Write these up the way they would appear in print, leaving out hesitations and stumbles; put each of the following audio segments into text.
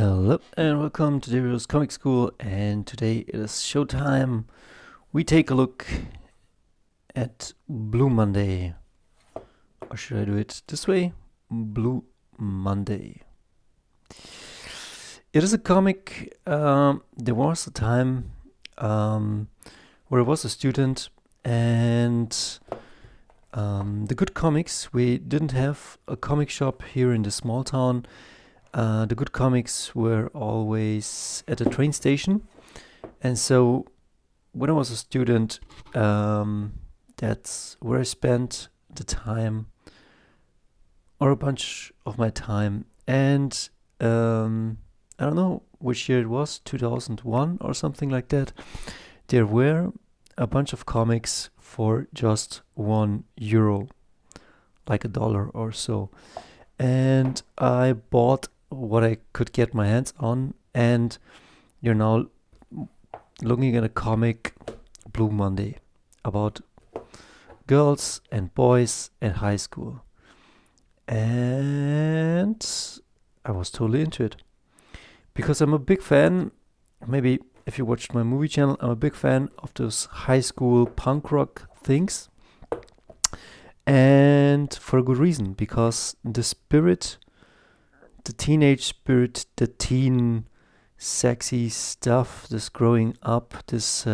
Hello and welcome to Dario's Comic School, and today it is showtime. We take a look at Blue Monday. Or should I do it this way? Blue Monday. It is a comic. There was a time where I was a student, and the good comics, we didn't have a comic shop here in the small town. The good comics were always at a train station. And so when I was a student, that's where I spent the time, or a bunch of my time. And I don't know which year it was, 2001 or something like that. There were a bunch of comics for just €1, like $1 or so. And I bought what I could get my hands on, and you're now looking at a comic, Blue Monday, about girls and boys and high school. And I was totally into it because I'm a big fan. Maybe if you watched my movie channel, I'm a big fan of those high school punk rock things, and for a good reason, because the spirit, the teenage spirit, the teen sexy stuff, this growing up, this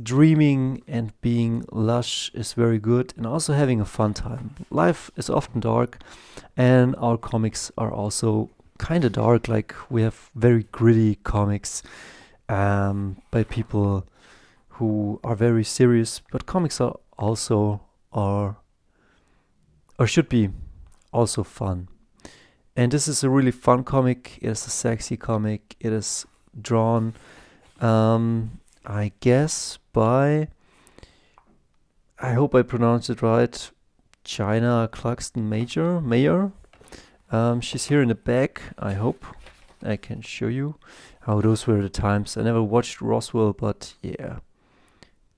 dreaming and being lush is very good, and also having a fun time. Life is often dark, and our comics are also kind of dark. Like, we have very gritty comics by people who are very serious, but comics are also or should be also fun. And this is a really fun comic. It is a sexy comic. It is drawn, I guess, by, I hope I pronounced it right, Chynna Clugston Mayer. She's here in the back. I hope I can show you how those were the times. I never watched Roswell, but yeah.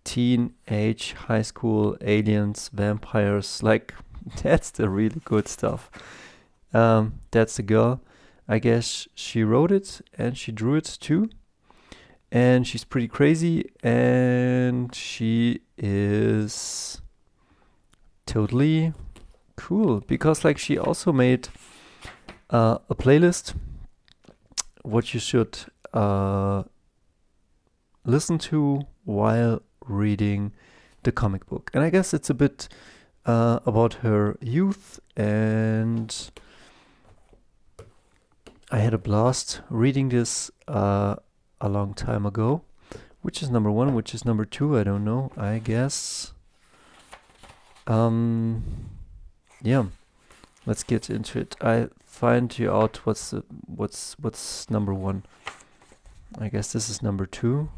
Teenage, high school, aliens, vampires, like, that's the really good stuff. That's the girl. I guess she wrote it and she drew it too. And she's pretty crazy, and she is totally cool because, like, she also made a playlist what you should listen to while reading the comic book. And I guess it's a bit about her youth, and I had a blast reading this a long time ago. Which is number one, which is number two, I don't know, I guess. Yeah, let's get into it. I find you out what's number one. I guess this is number two.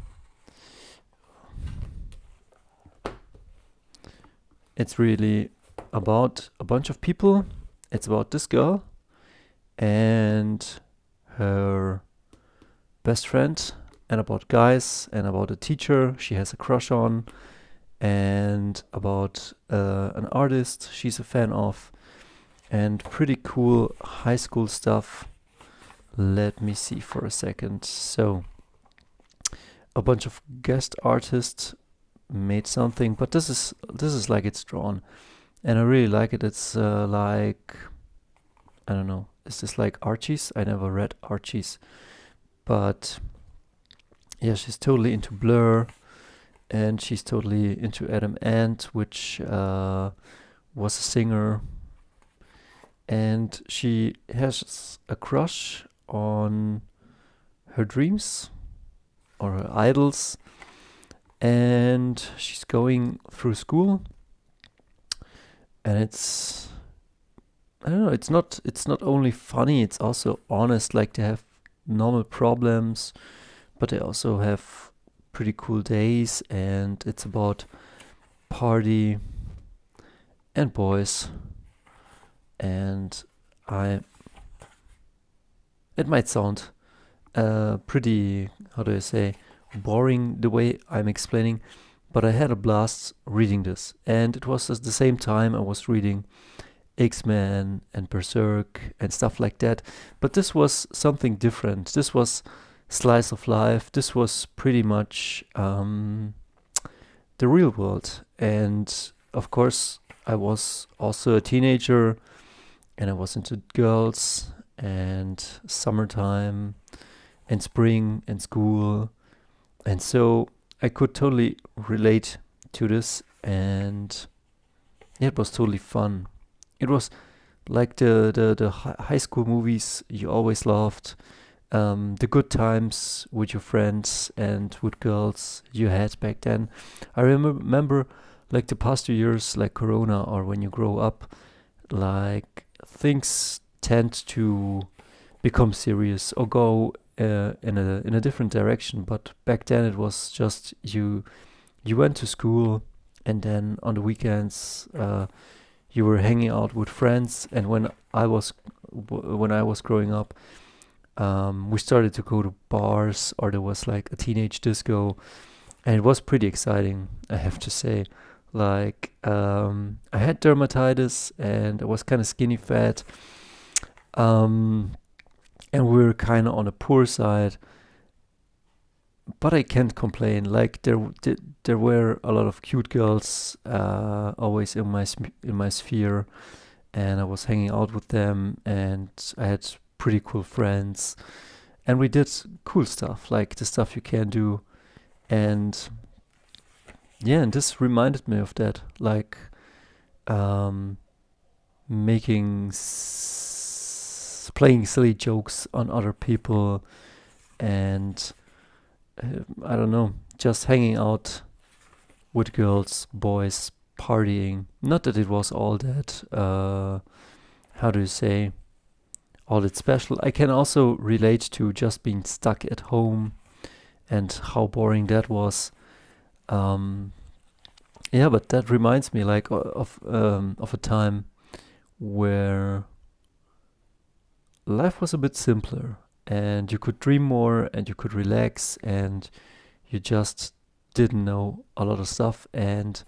It's really about a bunch of people. It's about this girl and her best friend, and about guys, and about a teacher she has a crush on, and about an artist she's a fan of, and pretty cool high school stuff. Let me see for a second. So, a bunch of guest artists made something, but this is like it's drawn, and I really like it. It's like, I don't know, is this like Archie's? I never read Archie's, but yeah, she's totally into Blur, and she's totally into Adam Ant, which was a singer, and she has a crush on her dreams or her idols. And she's going through school, and it's, I don't know, it's not only funny, it's also honest. Like, they have normal problems, but they also have pretty cool days, and it's about party and boys. And it might sound pretty, how do I say, boring the way I'm explaining, but I had a blast reading this. And it was at the same time I was reading X-Men and Berserk and stuff like that. But this was something different. This was slice of life. This was pretty much the real world. And of course, I was also a teenager, and I was into girls and summertime and spring and school. And so I could totally relate to this, and it was totally fun. It was like the high school movies you always loved, the good times with your friends and with girls you had back then. I remember like the past 2 years, like Corona, or when you grow up, like things tend to become serious or go in a different direction. But back then it was just you went to school, and then on the weekends you were hanging out with friends. And when I was growing up, we started to go to bars, or there was like a teenage disco, and it was pretty exciting, I have to say. Like I had dermatitis, and I was kind of skinny fat, and we were kind of on the poor side. But I can't complain. Like there were a lot of cute girls always in my sphere, and I was hanging out with them, and I had pretty cool friends, and we did cool stuff, like the stuff you can do. And yeah, and this reminded me of that, like making playing silly jokes on other people, and I don't know, just hanging out with girls, boys, partying. Not that it was all that, how do you say, all that special. I can also relate to just being stuck at home and how boring that was. Yeah, but that reminds me like of a time where life was a bit simpler, and you could dream more, and you could relax, and you just didn't know a lot of stuff, and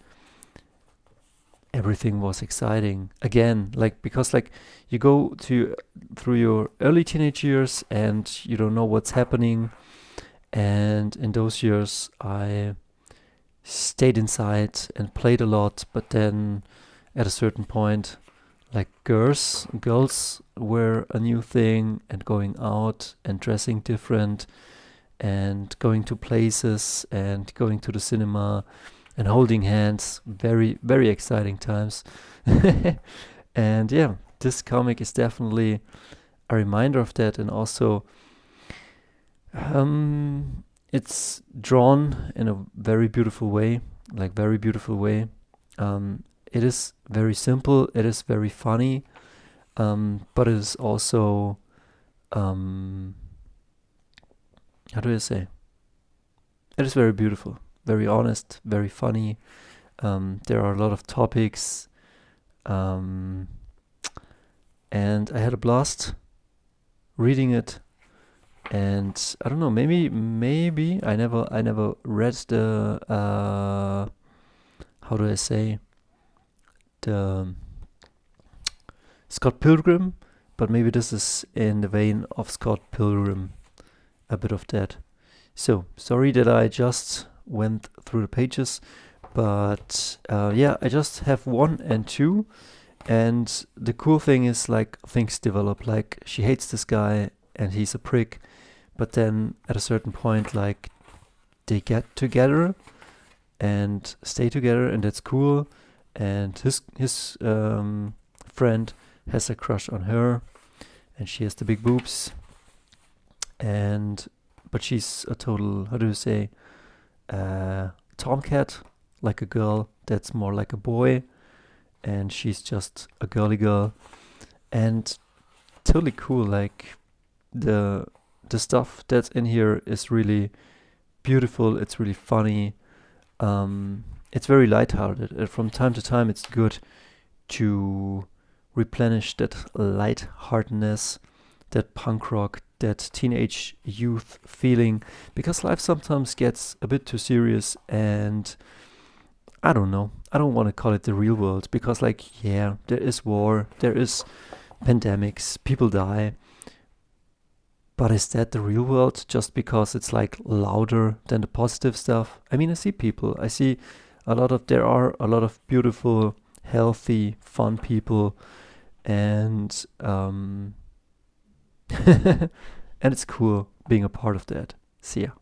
everything was exciting again. Like, because like you go through your early teenage years, and you don't know what's happening. And in those years I stayed inside and played a lot, but then at a certain point, like girls were a new thing, and going out and dressing different, and going to places, and going to the cinema, and holding hands. Very, very exciting times. And yeah, this comic is definitely a reminder of that. And also it's drawn in a very beautiful way, like very beautiful way. It is very simple, it is very funny, but it is also, how do I say? It is very beautiful, very honest, very funny. There are a lot of topics, and I had a blast reading it. And I don't know, maybe I never read the how do I say, the Scott Pilgrim, but maybe this is in the vein of Scott Pilgrim, a bit of that. So sorry that I just went through the pages, but yeah, I just have 1 and 2, and the cool thing is like things develop. Like she hates this guy, and he's a prick, but then at a certain point, like they get together and stay together, and that's cool. And his friend has a crush on her, and she has the big boobs, but she's a total, how do you say, tomcat, like a girl that's more like a boy, and she's just a girly girl. And totally cool. Like the stuff that's in here is really beautiful. It's really funny. It's very lighthearted. And from time to time, it's good to replenish that lightheartedness, that punk rock, that teenage youth feeling, because life sometimes gets a bit too serious, and I don't know. I don't want to call it the real world because, like, yeah, there is war, there is pandemics, people die. But is that the real world just because it's like louder than the positive stuff? I mean, I see people. I see there are a lot of beautiful, healthy, fun people, and and it's cool being a part of that. See ya.